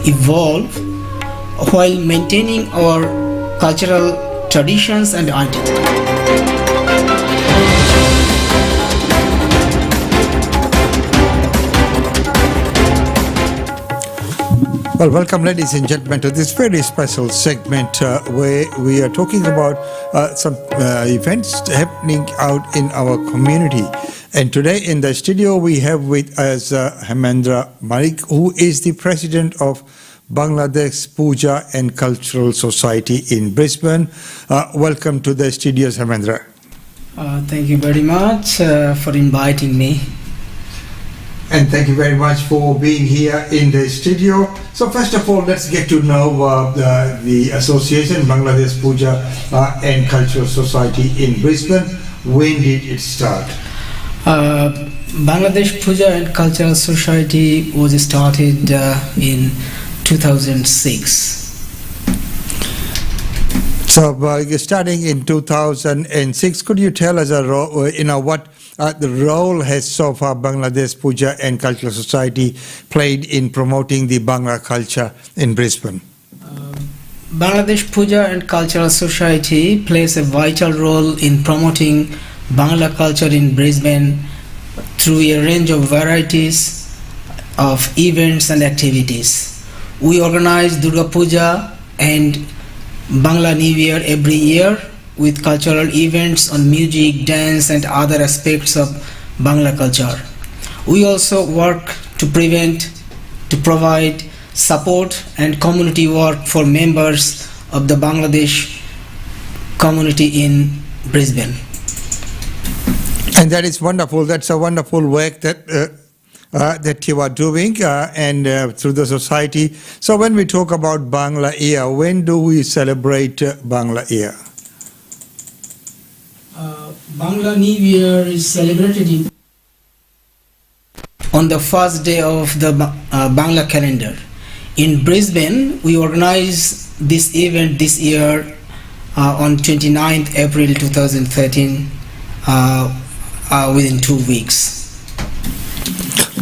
Evolve while maintaining our cultural traditions and identity. Well, welcome, ladies and gentlemen, to this very special segment where we are talking about some events happening out in our community. And today in the studio we have with us Hemedra N Mallick, who is the president of Bangladesh Puja and Cultural Society in Brisbane. Welcome to the studios, Hemedra. Thank you very much for inviting me. And thank you very much for being here in the studio. So first of all, let's get to know the association, Bangladesh Puja and Cultural Society in Brisbane. When did it start? Bangladesh Puja and Cultural Society was started in 2006. So starting in 2006, could you tell us what the role has so far Bangladesh Puja and Cultural Society played in promoting the Bangla culture in Brisbane? Bangladesh Puja and Cultural Society plays a vital role in promoting Bangla culture in Brisbane through a range of varieties of events and activities. We organize Durga Puja and Bangla New Year every year with cultural events on music, dance and other aspects of Bangla culture. We also work to provide support and community work for members of the Bangladesh community in Brisbane. And that is wonderful. That's a wonderful work that that you are doing and through the society. So when we talk about Bangla Year, when do we celebrate Bangla Year? Bangla New Year is celebrated on the first day of the Bangla calendar. In Brisbane, we organize this event this year on 29th April 2013 within 2 weeks.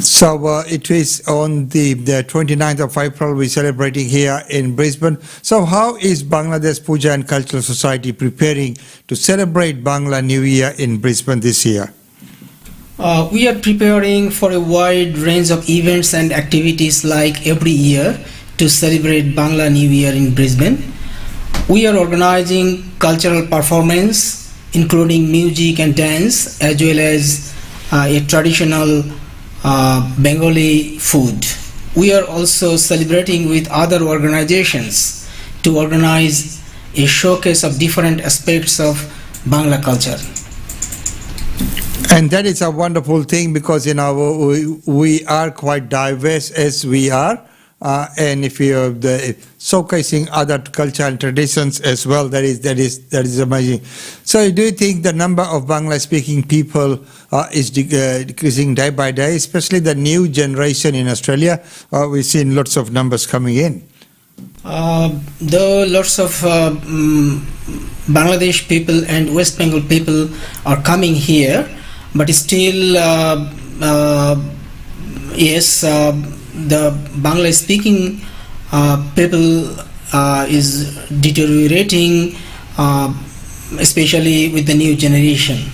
So it is on the 29th of April we're celebrating here in Brisbane. So how is Bangladesh Puja and Cultural Society preparing to celebrate Bangla New Year in Brisbane this year? We are preparing for a wide range of events and activities like every year to celebrate Bangla New Year in Brisbane. We are organizing cultural performance including music and dance as well as a traditional Bengali food. We are also celebrating with other organizations to organize a showcase of different aspects of Bangla culture. And that is a wonderful thing because we are quite diverse as we are, and if you are showcasing other culture and traditions as well, that is amazing. So, do you think the number of Bangla-speaking people is decreasing day by day, especially the new generation in Australia? We've seen lots of numbers coming in. Though lots of Bangladesh people and West Bengal people are coming here, but still, yes, the Bangla-speaking people is deteriorating, especially with the new generation.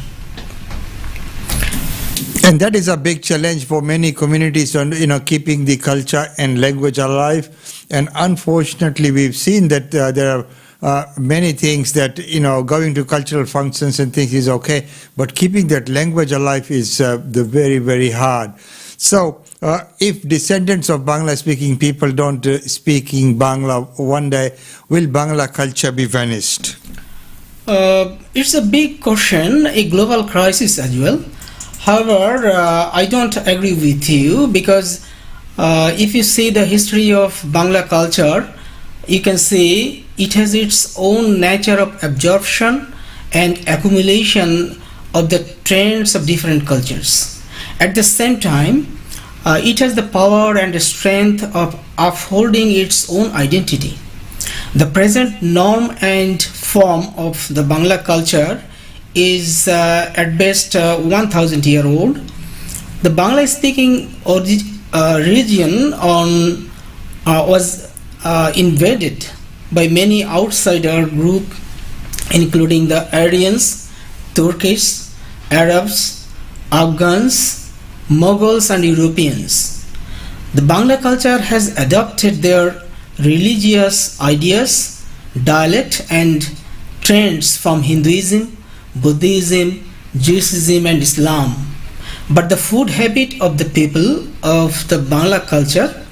And that is a big challenge for many communities on keeping the culture and language alive. And unfortunately, we've seen that there are many things that, going to cultural functions and things is okay, but keeping that language alive is the very, very hard. So if descendants of Bangla-speaking people don't speaking Bangla one day, will Bangla culture be vanished? It's a big question, a global crisis as well. However, I don't agree with you because if you see the history of Bangla culture, you can see it has its own nature of absorption and accumulation of the trends of different cultures. At the same time, it has the power and the strength of upholding its own identity. The present norm and form of the Bangla culture is at best 1000 year old. The Bangla speaking region was invaded by many outsider group including the Aryans, Turkish, Arabs, Afghans, Mughals and Europeans. The Bangla culture has adopted their religious ideas, dialect and trends from Hinduism, Buddhism, Judaism and Islam. But the food habit of the people of the Bangla culture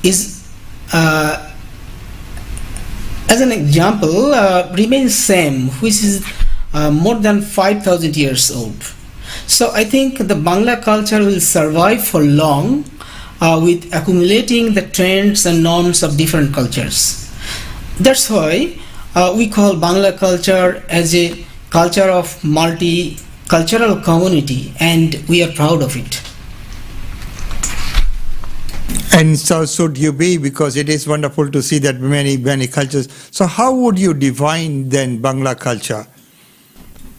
is, as an example, remains same, which is more than 5000 years old. So I think the Bangla culture will survive for long with accumulating the trends and norms of different cultures. That's why we call Bangla culture as a culture of multicultural community, and we are proud of it. And so should you be, because it is wonderful to see that many, many cultures. So how would you define then Bangla culture?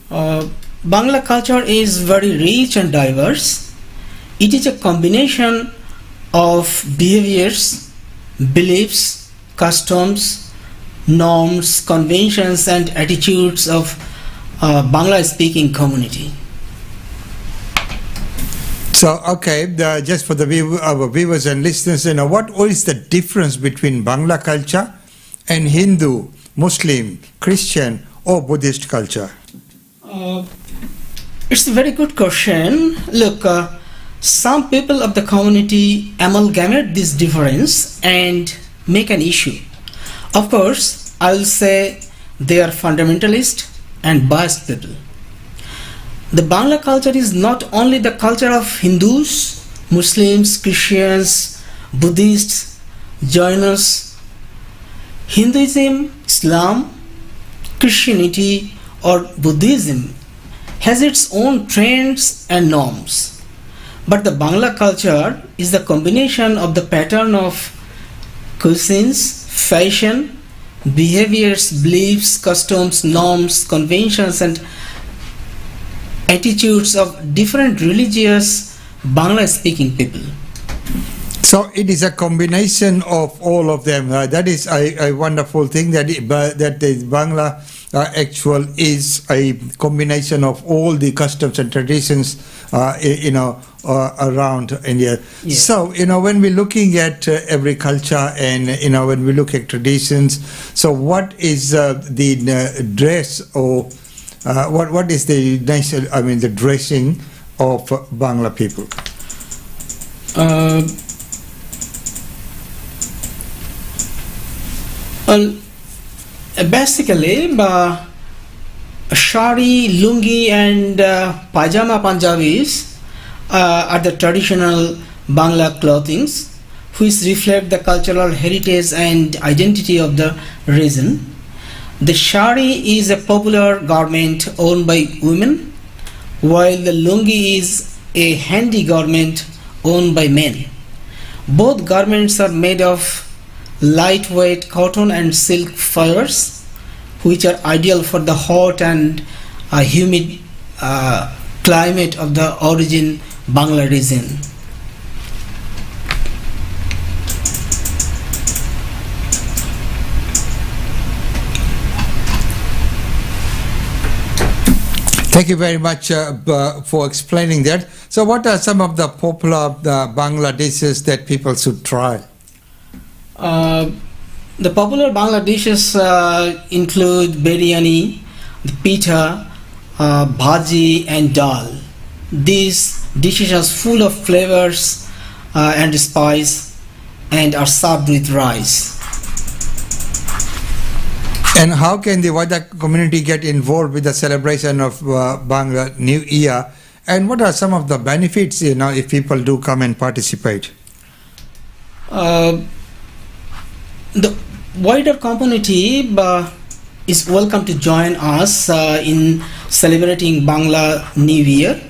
Bangla culture is very rich and diverse. It is a combination of behaviors, beliefs, customs, norms, conventions and attitudes of Bangla speaking community. So, okay, just for our viewers and listeners, what is the difference between Bangla culture and Hindu, Muslim, Christian or Buddhist culture? It's a very good question. Look, some people of the community amalgamate this difference and make an issue. Of course, I will say they are fundamentalist and biased people. The Bangla culture is not only the culture of Hindus, Muslims, Christians, Buddhists, Jainas. Hinduism, Islam, Christianity or Buddhism has its own trends and norms. But the Bangla culture is the combination of the pattern of cuisines, fashion, behaviors, beliefs, customs, norms, conventions and attitudes of different religious Bangla speaking people. So it is a combination of all of them. That is a wonderful thing that the Bangla actual is a combination of all the customs and traditions, around India. Yeah. So, when we're looking at every culture and, when we look at traditions, so what is the dress or what is the the dressing of Bangla people? Well, basically, shari, lungi and pajama Punjabis are the traditional Bangla clothings which reflect the cultural heritage and identity of the region. The shari is a popular garment owned by women, while the lungi is a handy garment owned by men. Both garments are made of lightweight cotton and silk fibers, which are ideal for the hot and humid climate of the origin Bangla region. Thank you very much for explaining that. So what are some of the popular Bangla dishes that people should try? The popular Bangla dishes include biryani, the pita, bhaji, and dal. These dishes are full of flavors and spice and are served with rice. And how can the wider community get involved with the celebration of Bangla New Year? And what are some of the benefits, if people do come and participate? The wider community is welcome to join us in celebrating Bangla New Year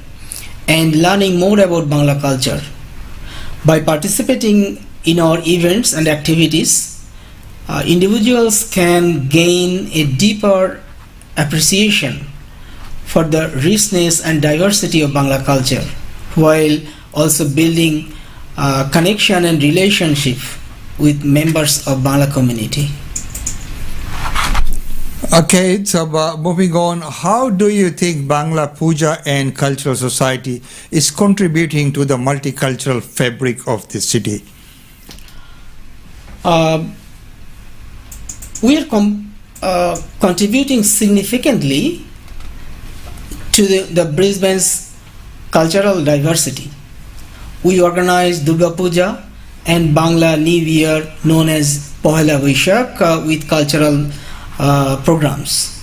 and learning more about Bangla culture. By participating in our events and activities, individuals can gain a deeper appreciation for the richness and diversity of Bangla culture, while also building connection and relationship with members of Bangla community. Okay, so moving on, how do you think Bangla Puja and Cultural Society is contributing to the multicultural fabric of the city? We are contributing significantly to the Brisbane's cultural diversity. We organize Durga Puja and Bangla New Year known as Pohela Boishakh with cultural programs.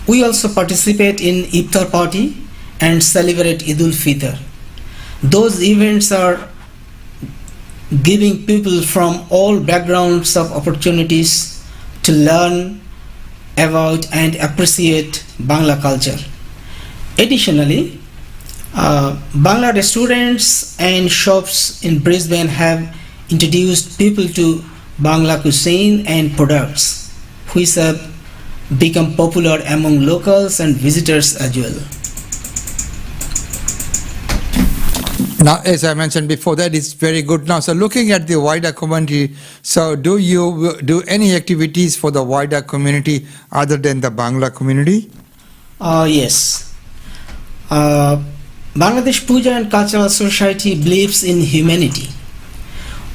We also participate in Iftar party and celebrate Eid ul-Fitr. Those events are giving people from all backgrounds of opportunities to learn about and appreciate Bangla culture. Additionally, Bangla restaurants and shops in Brisbane have introduced people to Bangla cuisine and products, which have become popular among locals and visitors as well. Now, as I mentioned before, that is very good. Now, so looking at the wider community, so do you do any activities for the wider community other than the Bangla community? Yes. Bangladesh Puja and Cultural Society believes in humanity.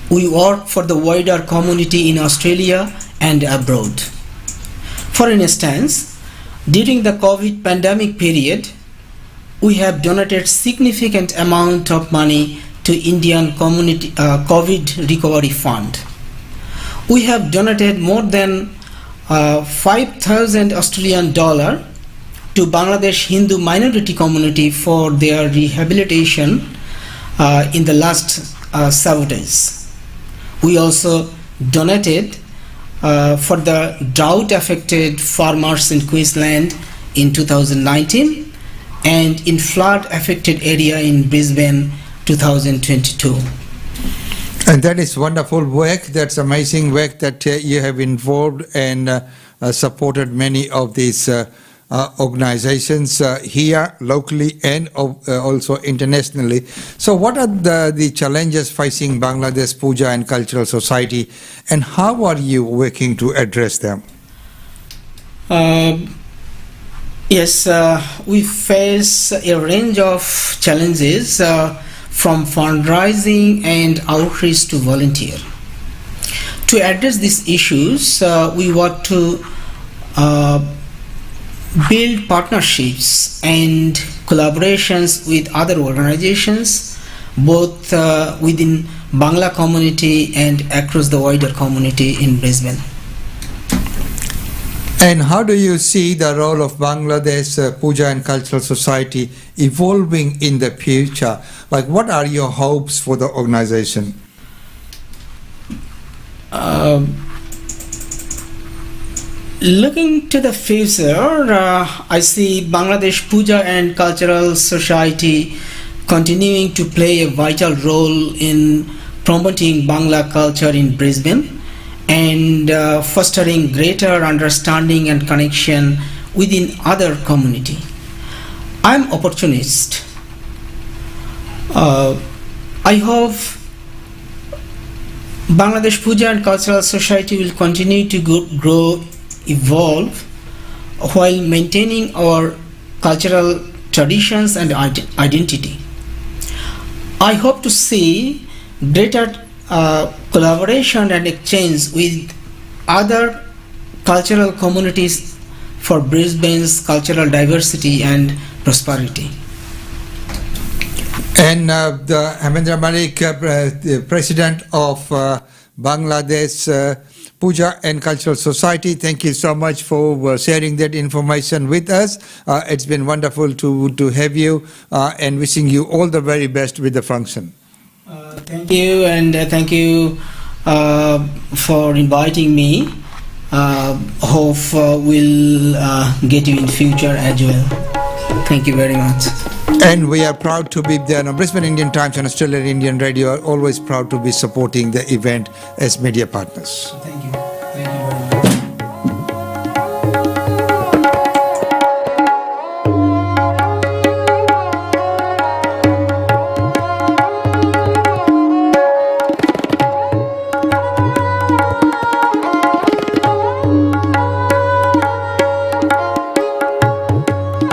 We work for the wider community in Australia and abroad. For instance, during the COVID pandemic period, we have donated significant amount of money to Indian community COVID recovery fund. We have donated more than 5,000 Australian dollar to Bangladesh Hindu minority community for their rehabilitation in the last sabotage. We also donated for the drought affected farmers in Queensland in 2019 and in flood affected area in Brisbane 2022. And that is wonderful work. That's amazing work that you have involved and supported many of these organizations here locally and also internationally. So what are the challenges facing Bangladesh Puja and Cultural Society, and how are you working to address them? Yes, we face a range of challenges from fundraising and outreach to volunteer. To address these issues, we want to build partnerships and collaborations with other organizations, both within Bangla community and across the wider community in Brisbane. And how do you see the role of Bangladesh Puja and Cultural Society evolving in the future? Like, what are your hopes for the organization? Looking to the future, I see Bangladesh Puja and Cultural Society continuing to play a vital role in promoting Bangla culture in Brisbane and fostering greater understanding and connection within other community. I'm opportunist. I hope Bangladesh Puja and Cultural Society will continue to grow, evolve, while maintaining our cultural traditions and identity. I hope to see greater collaboration and exchange with other cultural communities for Brisbane's cultural diversity and prosperity. And the Hemedra Mallick, the president of Bangladesh Puja and Cultural Society, thank you so much for sharing that information with us. It's been wonderful to have you, and wishing you all the very best with the function. Thank you, and thank you for inviting me. Hope we'll get you in future as well. Thank you very much. And we are proud to be there on Brisbane Indian Times and Australian Indian Radio, are always proud to be supporting the event as media partners. Thank you.